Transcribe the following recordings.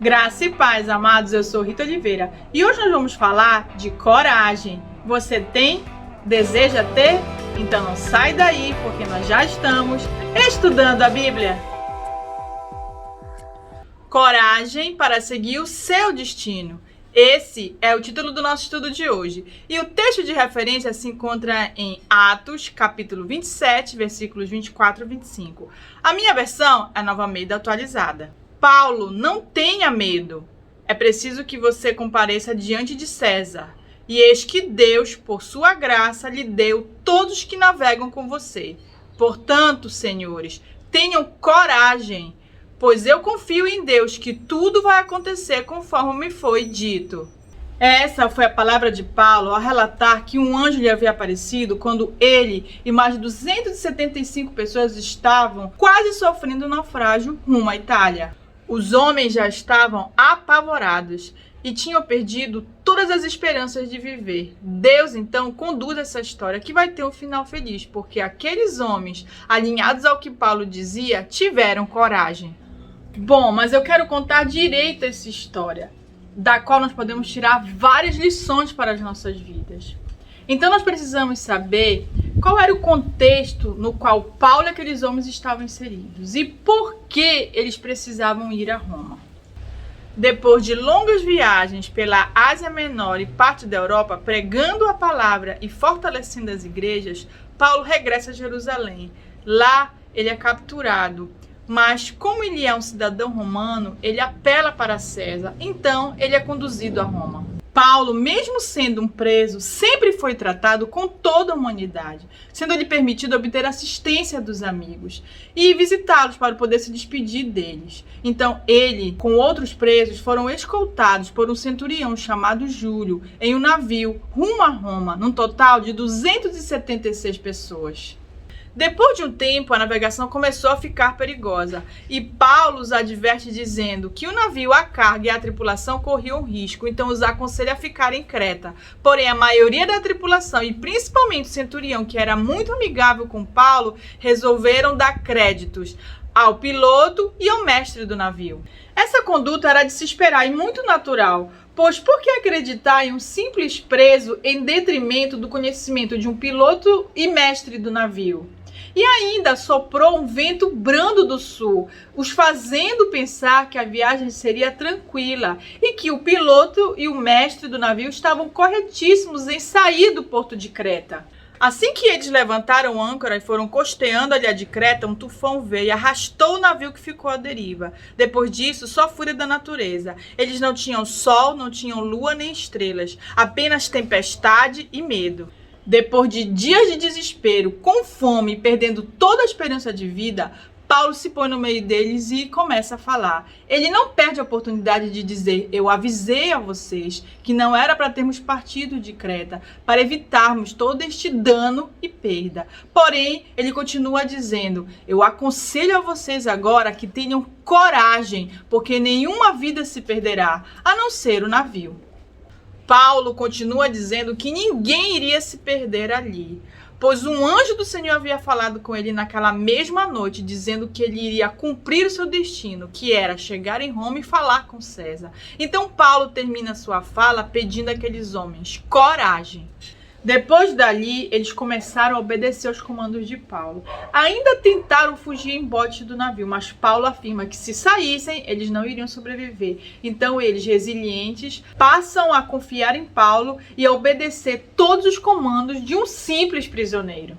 Graça e paz, amados, eu sou Rita Oliveira e hoje nós vamos falar de coragem. Você tem? Deseja ter? Então não sai daí, porque nós já estamos estudando a Bíblia. Coragem para seguir o seu destino. Esse é o título do nosso estudo de hoje. E o texto de referência se encontra em Atos, capítulo 27, versículos 24 e 25. A minha versão é a Nova Almeida atualizada. Paulo, não tenha medo. É preciso que você compareça diante de César. E eis que Deus, por sua graça, lhe deu todos que navegam com você. Portanto, senhores, tenham coragem, pois eu confio em Deus que tudo vai acontecer conforme me foi dito. Essa foi a palavra de Paulo ao relatar que um anjo lhe havia aparecido quando ele e mais de 275 pessoas estavam quase sofrendo um naufrágio rumo à Itália. Os homens já estavam apavorados e tinham perdido todas as esperanças de viver. Deus, então, conduz essa história que vai ter um final feliz, porque aqueles homens, alinhados ao que Paulo dizia, tiveram coragem. Bom, mas eu quero contar direito essa história, da qual nós podemos tirar várias lições para as nossas vidas. Então nós precisamos saber qual era o contexto no qual Paulo e aqueles homens estavam inseridos e por que eles precisavam ir a Roma. Depois de longas viagens pela Ásia Menor e parte da Europa, pregando a palavra e fortalecendo as igrejas, Paulo regressa a Jerusalém. Lá ele é capturado, mas como ele é um cidadão romano, ele apela para César, então ele é conduzido a Roma. Paulo, mesmo sendo um preso, sempre foi tratado com toda a humanidade, sendo-lhe permitido obter assistência dos amigos e visitá-los para poder se despedir deles. Então ele, com outros presos, foram escoltados por um centurião chamado Júlio em um navio rumo a Roma, num total de 276 pessoas. Depois de um tempo, a navegação começou a ficar perigosa e Paulo os adverte dizendo que o navio, a carga e a tripulação corriam risco, então os aconselha a ficar em Creta. Porém, a maioria da tripulação e principalmente o centurião, que era muito amigável com Paulo, resolveram dar créditos ao piloto e ao mestre do navio. Essa conduta era de se esperar e muito natural, pois por que acreditar em um simples preso em detrimento do conhecimento de um piloto e mestre do navio? E ainda soprou um vento brando do sul, os fazendo pensar que a viagem seria tranquila e que o piloto e o mestre do navio estavam corretíssimos em sair do porto de Creta. Assim que eles levantaram âncora e foram costeando a ilha de Creta, um tufão veio e arrastou o navio que ficou à deriva. Depois disso, só fúria da natureza. Eles não tinham sol, não tinham lua nem estrelas, apenas tempestade e medo. Depois de dias de desespero, com fome e perdendo toda a esperança de vida, Paulo se põe no meio deles e começa a falar. Ele não perde a oportunidade de dizer: eu avisei a vocês que não era para termos partido de Creta, para evitarmos todo este dano e perda. Porém, ele continua dizendo: eu aconselho a vocês agora que tenham coragem, porque nenhuma vida se perderá, a não ser o navio. Paulo continua dizendo que ninguém iria se perder ali, pois um anjo do Senhor havia falado com ele naquela mesma noite, dizendo que ele iria cumprir o seu destino, que era chegar em Roma e falar com César. Então Paulo termina sua fala pedindo àqueles homens coragem. Depois dali, eles começaram a obedecer aos comandos de Paulo. Ainda tentaram fugir em bote do navio, mas Paulo afirma que se saíssem, eles não iriam sobreviver. Então eles, resilientes, passam a confiar em Paulo e a obedecer todos os comandos de um simples prisioneiro.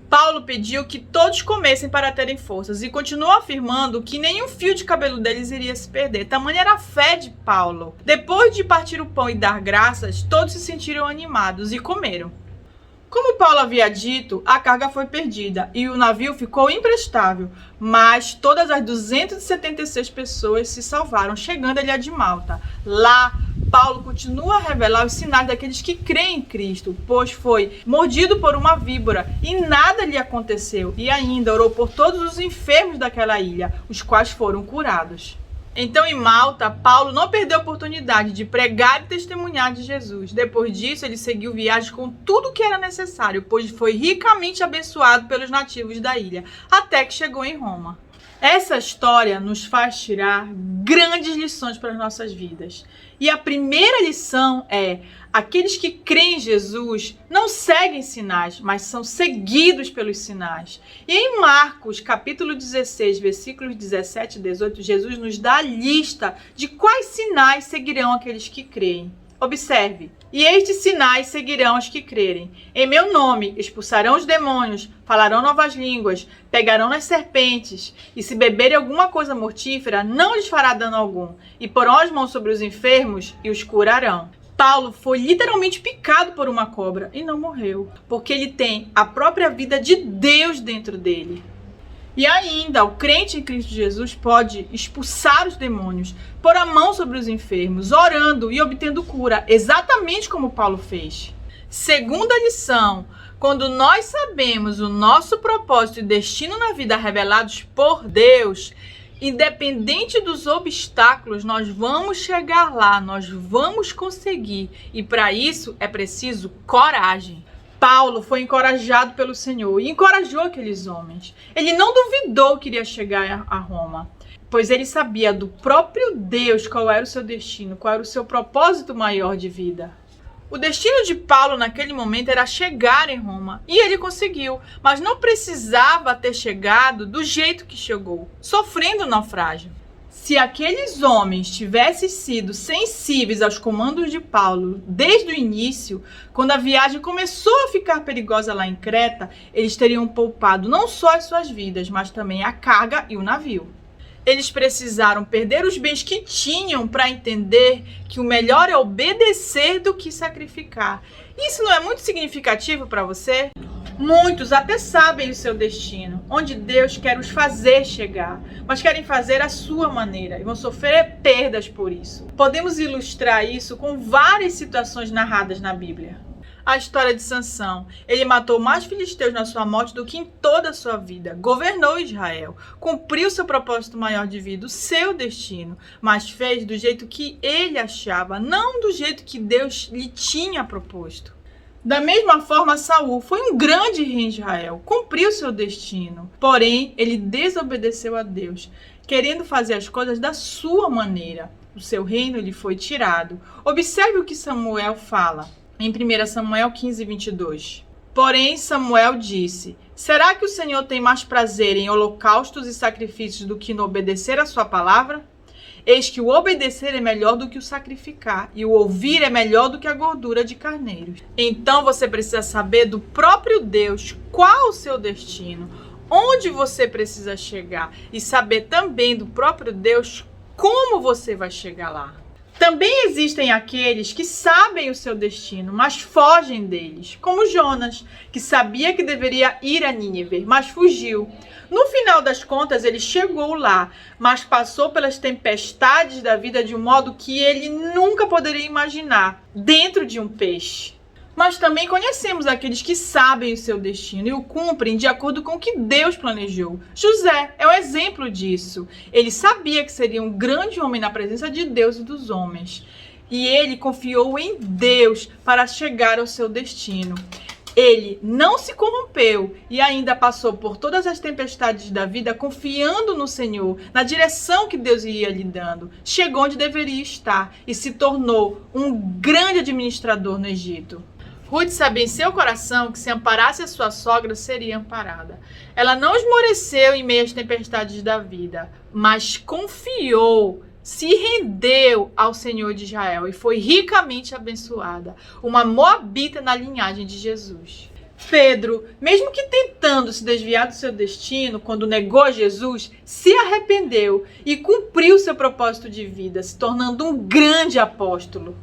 Paulo pediu que todos comessem para terem forças e continuou afirmando que nenhum fio de cabelo deles iria se perder. Tamanha era a fé de Paulo. Depois de partir o pão e dar graças, todos se sentiram animados e comeram. Como Paulo havia dito, a carga foi perdida e o navio ficou imprestável, mas todas as 276 pessoas se salvaram, chegando à ilha de Malta. Lá, Paulo continua a revelar os sinais daqueles que creem em Cristo, pois foi mordido por uma víbora e nada lhe aconteceu, e ainda orou por todos os enfermos daquela ilha, os quais foram curados. Então, em Malta, Paulo não perdeu a oportunidade de pregar e testemunhar de Jesus. Depois disso, ele seguiu viagem com tudo o que era necessário, pois foi ricamente abençoado pelos nativos da ilha, até que chegou em Roma. Essa história nos faz tirar grandes lições para as nossas vidas. E a primeira lição é: aqueles que creem em Jesus não seguem sinais, mas são seguidos pelos sinais. E em Marcos, capítulo 16, versículos 17 e 18, Jesus nos dá a lista de quais sinais seguirão aqueles que creem. Observe: e estes sinais seguirão os que crerem. Em meu nome expulsarão os demônios, falarão novas línguas, pegarão nas serpentes, e se beberem alguma coisa mortífera, não lhes fará dano algum, e porão as mãos sobre os enfermos e os curarão. Paulo foi literalmente picado por uma cobra e não morreu, porque ele tem a própria vida de Deus dentro dele. E ainda, o crente em Cristo Jesus pode expulsar os demônios, pôr a mão sobre os enfermos, orando e obtendo cura, exatamente como Paulo fez. Segunda lição: quando nós sabemos o nosso propósito e destino na vida revelados por Deus, independente dos obstáculos, nós vamos chegar lá, nós vamos conseguir. E para isso é preciso coragem. Paulo foi encorajado pelo Senhor e encorajou aqueles homens. Ele não duvidou que iria chegar a Roma, pois ele sabia do próprio Deus qual era o seu destino, qual era o seu propósito maior de vida. O destino de Paulo naquele momento era chegar em Roma, e ele conseguiu, mas não precisava ter chegado do jeito que chegou, sofrendo naufrágio. Se aqueles homens tivessem sido sensíveis aos comandos de Paulo desde o início, quando a viagem começou a ficar perigosa lá em Creta, eles teriam poupado não só as suas vidas, mas também a carga e o navio. Eles precisaram perder os bens que tinham para entender que o melhor é obedecer do que sacrificar. Isso não é muito significativo para você? Muitos até sabem o seu destino, onde Deus quer os fazer chegar, mas querem fazer à sua maneira e vão sofrer perdas por isso. Podemos ilustrar isso com várias situações narradas na Bíblia. A história de Sansão: ele matou mais filisteus na sua morte do que em toda a sua vida. Governou Israel, cumpriu seu propósito maior de vida, o seu destino, mas fez do jeito que ele achava, não do jeito que Deus lhe tinha proposto. Da mesma forma, Saul foi um grande rei em Israel, cumpriu seu destino, porém ele desobedeceu a Deus, querendo fazer as coisas da sua maneira. O seu reino lhe foi tirado. Observe o que Samuel fala em 1 Samuel 15, 22. Porém, Samuel disse: será que o Senhor tem mais prazer em holocaustos e sacrifícios do que no obedecer a sua palavra? Eis que o obedecer é melhor do que o sacrificar, e o ouvir é melhor do que a gordura de carneiros. Então você precisa saber do próprio Deus qual o seu destino, onde você precisa chegar, e saber também do próprio Deus como você vai chegar lá. Também existem aqueles que sabem o seu destino, mas fogem deles, como Jonas, que sabia que deveria ir a Nínive, mas fugiu. No final das contas, ele chegou lá, mas passou pelas tempestades da vida de um modo que ele nunca poderia imaginar, dentro de um peixe. Mas também conhecemos aqueles que sabem o seu destino e o cumprem de acordo com o que Deus planejou. José é um exemplo disso. Ele sabia que seria um grande homem na presença de Deus e dos homens. E ele confiou em Deus para chegar ao seu destino. Ele não se corrompeu e ainda passou por todas as tempestades da vida confiando no Senhor, na direção que Deus ia lhe dando. Chegou onde deveria estar e se tornou um grande administrador no Egito. Ruth sabia em seu coração que se amparasse a sua sogra, seria amparada. Ela não esmoreceu em meio às tempestades da vida, mas confiou, se rendeu ao Senhor de Israel e foi ricamente abençoada, uma moabita na linhagem de Jesus. Pedro, mesmo que tentando se desviar do seu destino, quando negou Jesus, se arrependeu e cumpriu seu propósito de vida, se tornando um grande apóstolo.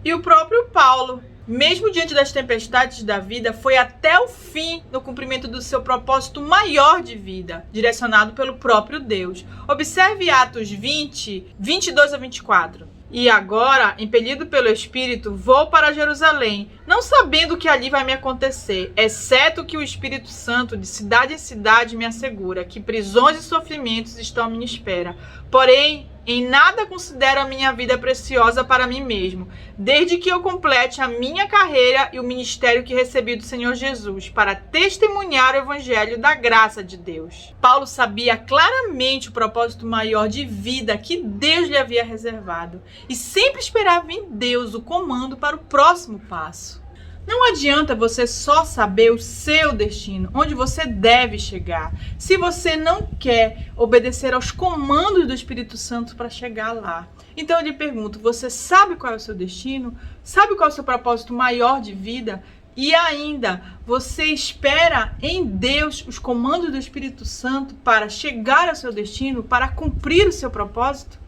E o próprio Paulo, mesmo diante das tempestades da vida, foi até o fim no cumprimento do seu propósito maior de vida, direcionado pelo próprio Deus. Observe Atos 20, 22 a 24. E agora, impelido pelo Espírito, vou para Jerusalém, não sabendo o que ali vai me acontecer, exceto que o Espírito Santo, de cidade em cidade, me assegura que prisões e sofrimentos estão à minha espera. Porém, Em nada considero a minha vida preciosa para mim mesmo, desde que eu complete a minha carreira e o ministério que recebi do Senhor Jesus, para testemunhar o evangelho da graça de Deus. Paulo sabia claramente o propósito maior de vida que Deus lhe havia reservado e sempre esperava em Deus o comando para o próximo passo. Não adianta você só saber o seu destino, onde você deve chegar, se você não quer obedecer aos comandos do Espírito Santo para chegar lá. Então eu lhe pergunto, você sabe qual é o seu destino? Sabe qual é o seu propósito maior de vida? E ainda, você espera em Deus os comandos do Espírito Santo para chegar ao seu destino, para cumprir o seu propósito?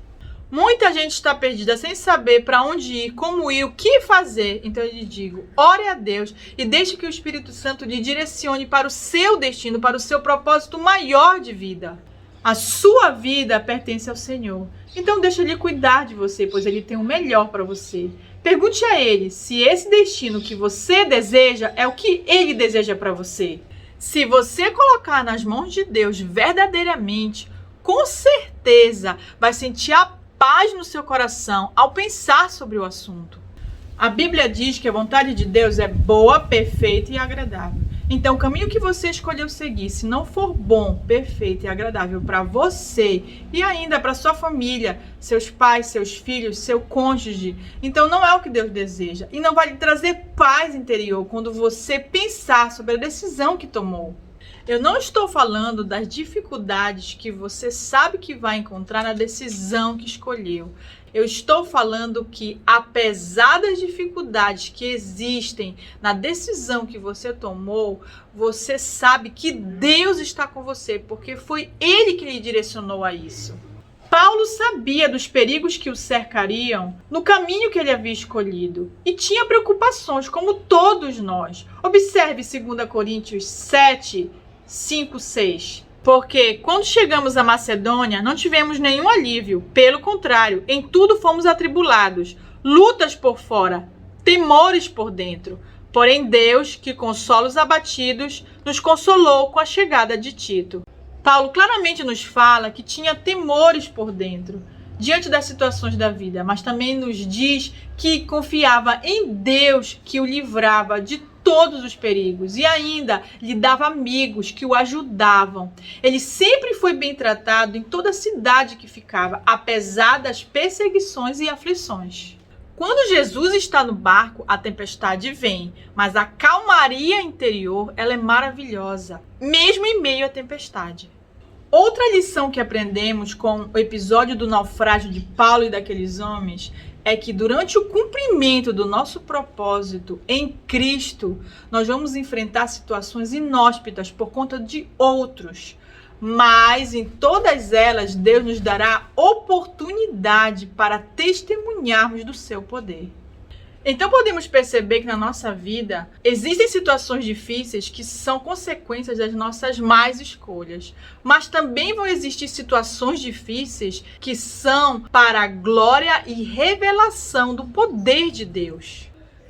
Muita gente está perdida sem saber para onde ir, como ir, o que fazer. Então eu lhe digo, ore a Deus e deixe que o Espírito Santo lhe direcione para o seu destino, para o seu propósito maior de vida. A sua vida pertence ao Senhor. Então deixa Ele cuidar de você, pois Ele tem o melhor para você. Pergunte a Ele se esse destino que você deseja é o que Ele deseja para você. Se você colocar nas mãos de Deus verdadeiramente, com certeza vai sentir a paz no seu coração ao pensar sobre o assunto. A Bíblia diz que a vontade de Deus é boa, perfeita e agradável. Então, o caminho que você escolheu seguir, se não for bom, perfeito e agradável para você e ainda para sua família, seus pais, seus filhos, seu cônjuge, então não é o que Deus deseja. E não vai lhe trazer paz interior quando você pensar sobre a decisão que tomou. Eu não estou falando das dificuldades que você sabe que vai encontrar na decisão que escolheu. Eu estou falando que, apesar das dificuldades que existem na decisão que você tomou, você sabe que Deus está com você, porque foi Ele que lhe direcionou a isso. Paulo sabia dos perigos que o cercariam no caminho que ele havia escolhido e tinha preocupações, como todos nós. Observe 2 Coríntios 7, 5, 6. Porque quando chegamos à Macedônia, não tivemos nenhum alívio. Pelo contrário, em tudo fomos atribulados. Lutas por fora, temores por dentro. Porém, Deus, que consola os abatidos, nos consolou com a chegada de Tito. Paulo claramente nos fala que tinha temores por dentro, diante das situações da vida, mas também nos diz que confiava em Deus que o livrava de todos os perigos e ainda lhe dava amigos que o ajudavam. Ele sempre foi bem tratado em toda a cidade que ficava, apesar das perseguições e aflições. Quando Jesus está no barco, a tempestade vem, mas a calmaria interior, ela é maravilhosa, mesmo em meio à tempestade. Outra lição que aprendemos com o episódio do naufrágio de Paulo e daqueles homens é que durante o cumprimento do nosso propósito em Cristo, nós vamos enfrentar situações inóspitas por conta de outros. Mas em todas elas, Deus nos dará oportunidade para testemunharmos do seu poder. Então podemos perceber que na nossa vida existem situações difíceis que são consequências das nossas más escolhas, mas também vão existir situações difíceis que são para a glória e revelação do poder de Deus.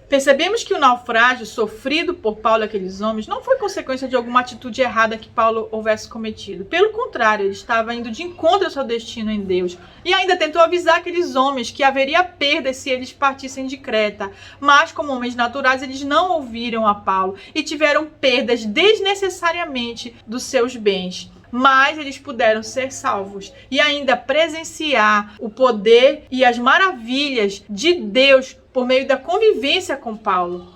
Percebemos que o naufrágio sofrido por Paulo e aqueles homens não foi consequência de alguma atitude errada que Paulo houvesse cometido. Pelo contrário, ele estava indo de encontro ao seu destino em Deus. E ainda tentou avisar aqueles homens que haveria perdas se eles partissem de Creta. Mas, como homens naturais, eles não ouviram a Paulo e tiveram perdas desnecessariamente dos seus bens. Mas eles puderam ser salvos e ainda presenciar o poder e as maravilhas de Deus por meio da convivência com Paulo.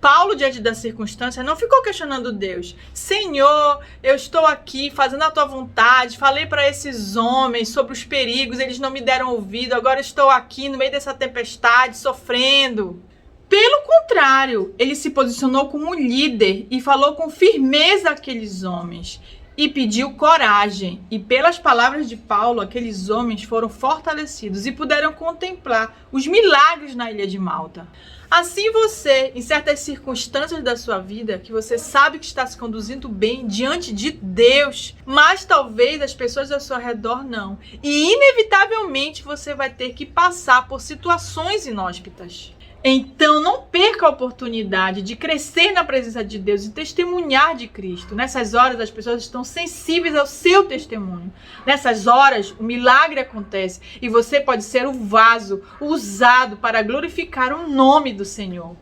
Paulo, diante da circunstância, não ficou questionando Deus. Senhor, eu estou aqui fazendo a tua vontade, falei para esses homens sobre os perigos, eles não me deram ouvido, agora estou aqui no meio dessa tempestade, sofrendo. Pelo contrário, ele se posicionou como líder e falou com firmeza àqueles homens. E pediu coragem. E pelas palavras de Paulo, aqueles homens foram fortalecidos e puderam contemplar os milagres na ilha de Malta. Assim você, em certas circunstâncias da sua vida, que você sabe que está se conduzindo bem diante de Deus, mas talvez as pessoas ao seu redor não. E inevitavelmente você vai ter que passar por situações inóspitas. Então, não perca a oportunidade de crescer na presença de Deus e testemunhar de Cristo. Nessas horas, as pessoas estão sensíveis ao seu testemunho. Nessas horas, o milagre acontece e você pode ser o vaso usado para glorificar o nome do Senhor.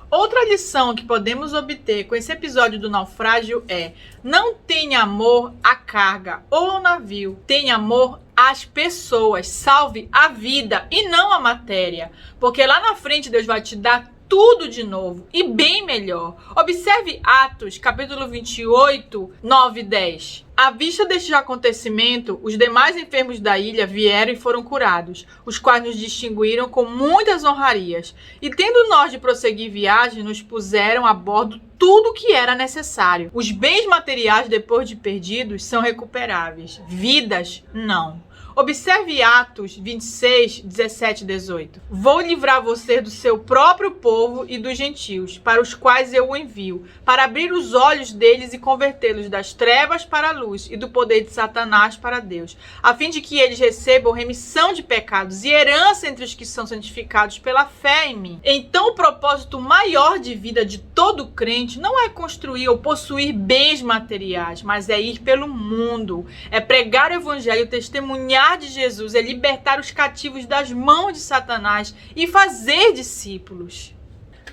Outra lição que podemos obter com esse episódio do naufrágio é: não tenha amor à carga ou ao navio, tenha amor às pessoas, salve a vida e não a matéria, porque lá na frente Deus vai te dar tudo de novo e bem melhor. Observe Atos, capítulo 28, 9 e 10. À vista deste acontecimento, os demais enfermos da ilha vieram e foram curados, os quais nos distinguiram com muitas honrarias. E tendo nós de prosseguir viagem, nos puseram a bordo tudo o que era necessário. Os bens materiais, depois de perdidos, são recuperáveis. Vidas, não. Observe Atos 26, 17 e 18. Vou livrar você do seu próprio povo e dos gentios, para os quais eu o envio, para abrir os olhos deles e convertê-los das trevas para a luz e do poder de Satanás para Deus, a fim de que eles recebam remissão de pecados e herança entre os que são santificados pela fé em mim. Então, o propósito maior de vida de todo crente não é construir ou possuir bens materiais, mas é ir pelo mundo, é pregar o evangelho, testemunhar de Jesus, é libertar os cativos das mãos de Satanás e fazer discípulos.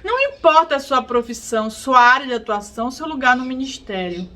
Não importa a sua profissão, sua área de atuação, seu lugar no ministério.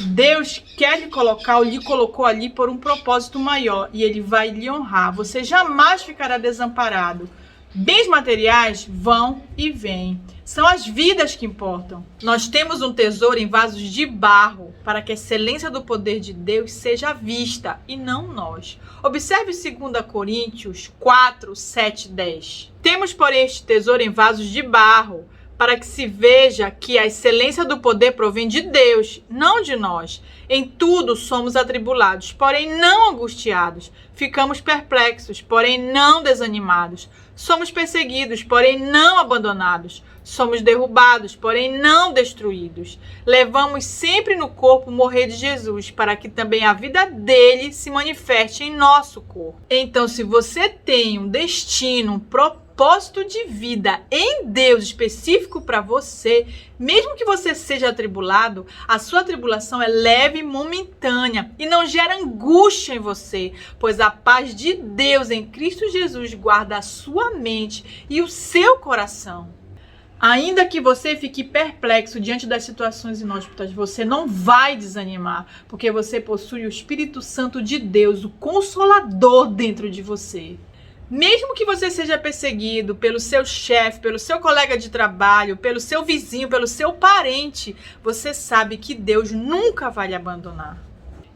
Deus quer lhe colocar ou lhe colocou ali por um propósito maior e ele vai lhe honrar. Você jamais ficará desamparado. Bens materiais vão e vêm. São as vidas que importam. Nós temos um tesouro em vasos de barro para que a excelência do poder de Deus seja vista e não nós. Observe 2 Coríntios 4, 7 e 10. Temos, porém, este tesouro em vasos de barro para que se veja que a excelência do poder provém de Deus, não de nós. Em tudo somos atribulados, porém não angustiados. Ficamos perplexos, porém não desanimados. Somos perseguidos, porém não abandonados. Somos derrubados, porém não destruídos. Levamos sempre no corpo o morrer de Jesus, para que também a vida dele se manifeste em nosso corpo. Então, se você tem um destino, um propósito de vida em Deus específico para você, mesmo que você seja atribulado, a sua tribulação é leve e momentânea e não gera angústia em você, pois a paz de Deus em Cristo Jesus guarda a sua mente e o seu coração. Ainda que você fique perplexo diante das situações inóspitas, você não vai desanimar, porque você possui o Espírito Santo de Deus, o Consolador dentro de você. Mesmo que você seja perseguido pelo seu chefe, pelo seu colega de trabalho, pelo seu vizinho, pelo seu parente, você sabe que Deus nunca vai lhe abandonar.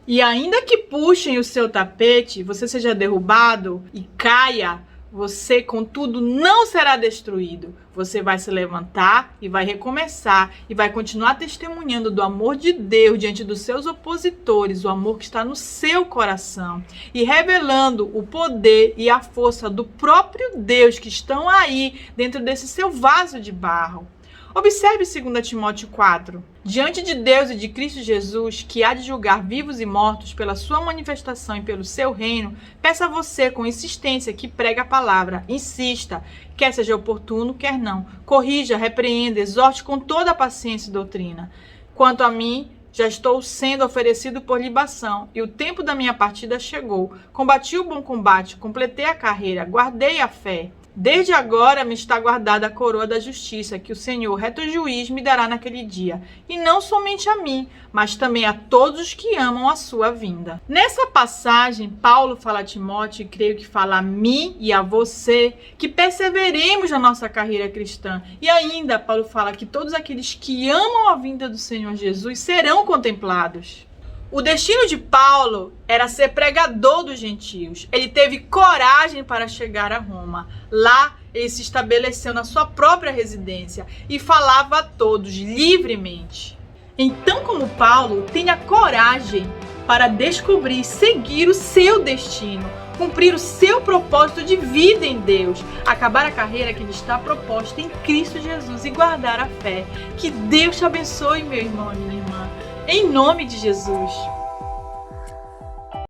E ainda que puxem o seu tapete, você seja derrubado e caia, você, contudo, não será destruído. Você vai se levantar e vai recomeçar e vai continuar testemunhando do amor de Deus diante dos seus opositores, o amor que está no seu coração e revelando o poder e a força do próprio Deus que estão aí dentro desse seu vaso de barro. Observe 2 Timóteo 4. Diante de Deus e de Cristo Jesus, que há de julgar vivos e mortos pela sua manifestação e pelo seu reino, peça a você com insistência que pregue a palavra. Insista, quer seja oportuno, quer não. Corrija, repreenda, exorte com toda a paciência e doutrina. Quanto a mim, já estou sendo oferecido por libação, e o tempo da minha partida chegou. Combati o bom combate, completei a carreira, guardei a fé. Desde agora me está guardada a coroa da justiça, que o Senhor, reto juiz, me dará naquele dia. E não somente a mim, mas também a todos os que amam a sua vinda. Nessa passagem, Paulo fala a Timóteo, e creio que fala a mim e a você, que perseveremos na nossa carreira cristã. E ainda, Paulo fala que todos aqueles que amam a vinda do Senhor Jesus serão contemplados. O destino de Paulo era ser pregador dos gentios. Ele teve coragem para chegar a Roma. Lá, ele se estabeleceu na sua própria residência e falava a todos livremente. Então, como Paulo, tenha coragem para descobrir e seguir o seu destino, cumprir o seu propósito de vida em Deus, acabar a carreira que lhe está proposta em Cristo Jesus e guardar a fé. Que Deus te abençoe, meu irmão e minha irmã. Em nome de Jesus.